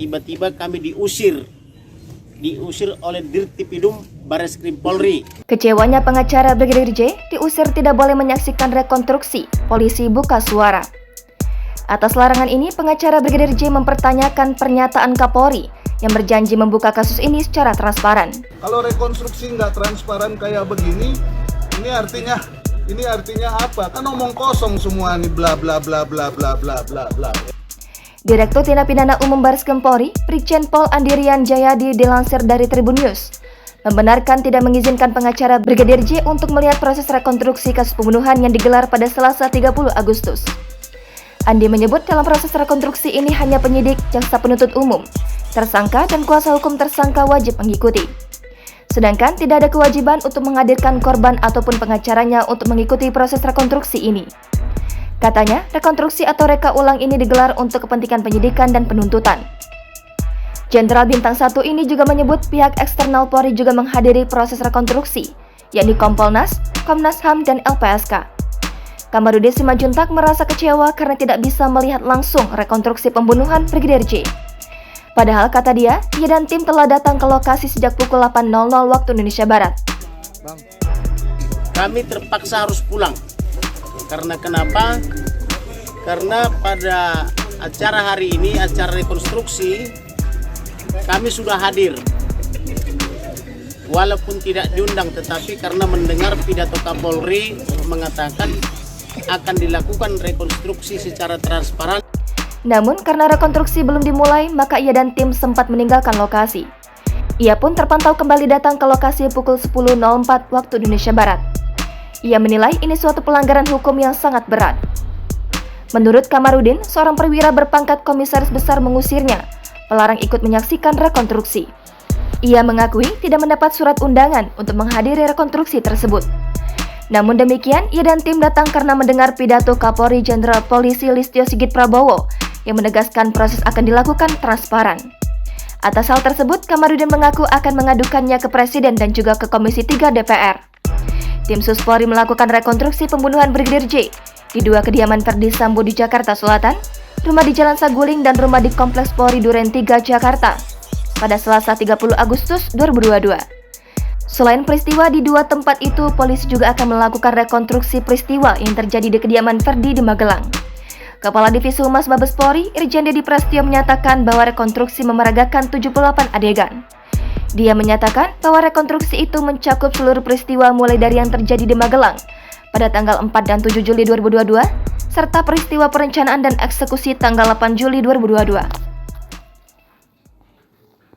tiba-tiba kami diusir oleh Dirtipidum Bareskrim Polri. Kecewanya pengacara Brigadir J diusir tidak boleh menyaksikan rekonstruksi, polisi buka suara. Atas larangan ini, pengacara Brigadir J mempertanyakan pernyataan Kapolri yang berjanji membuka kasus ini secara transparan. Kalau rekonstruksi nggak transparan kayak begini, ini artinya apa? Kan omong kosong semua nih, bla bla bla bla bla bla bla bla. Direktur Tindak Pidana Umum Bareskrim Polri, Brigjen Pol Andirian Jayadi dilansir dari Tribun News, membenarkan tidak mengizinkan pengacara Brigadir J untuk melihat proses rekonstruksi kasus pembunuhan yang digelar pada Selasa 30 Agustus. Andi menyebut dalam proses rekonstruksi ini hanya penyidik, jaksa penuntut umum, tersangka dan kuasa hukum tersangka wajib mengikuti. Sedangkan tidak ada kewajiban untuk menghadirkan korban ataupun pengacaranya untuk mengikuti proses rekonstruksi ini. Katanya, rekonstruksi atau reka ulang ini digelar untuk kepentingan penyidikan dan penuntutan. Jenderal Bintang 1 ini juga menyebut pihak eksternal Polri juga menghadiri proses rekonstruksi, yakni Kompolnas, Komnas HAM, dan LPSK. Kamarudin Simanjuntak merasa kecewa karena tidak bisa melihat langsung rekonstruksi pembunuhan Brigadir J. Padahal kata dia dan tim telah datang ke lokasi sejak pukul 8.00 waktu Indonesia Barat. Kami terpaksa harus pulang. Karena kenapa? Karena pada acara hari ini, acara rekonstruksi, kami sudah hadir. Walaupun tidak diundang, tetapi karena mendengar pidato Kapolri mengatakan akan dilakukan rekonstruksi secara transparan. Namun karena rekonstruksi belum dimulai, maka ia dan tim sempat meninggalkan lokasi. Ia pun terpantau kembali datang ke lokasi pukul 10.04 waktu Indonesia Barat. Ia menilai ini suatu pelanggaran hukum yang sangat berat. Menurut Kamarudin, seorang perwira berpangkat komisaris besar mengusirnya, melarang ikut menyaksikan rekonstruksi. Ia mengakui tidak mendapat surat undangan untuk menghadiri rekonstruksi tersebut. Namun demikian, ia dan tim datang karena mendengar pidato Kapolri Jenderal Polisi Listio Sigit Prabowo yang menegaskan proses akan dilakukan transparan. Atas hal tersebut, Kamarudin mengaku akan mengadukannya ke Presiden dan juga ke Komisi 3 DPR. Tim Sus Polri melakukan rekonstruksi pembunuhan Brigadir J di dua kediaman Verdi Sambo di Jakarta Selatan, rumah di Jalan Saguling, dan rumah di Kompleks Polri Duren 3 Jakarta pada Selasa 30 Agustus 2022. Selain peristiwa di dua tempat itu, polisi juga akan melakukan rekonstruksi peristiwa yang terjadi di kediaman Verdi di Magelang. Kepala Divisi Humas Mabes Polri, Irjen Dedi Prasetyo menyatakan bahwa rekonstruksi memeragakan 78 adegan. Dia menyatakan bahwa rekonstruksi itu mencakup seluruh peristiwa mulai dari yang terjadi di Magelang pada tanggal 4 dan 7 Juli 2022, serta peristiwa perencanaan dan eksekusi tanggal 8 Juli 2022.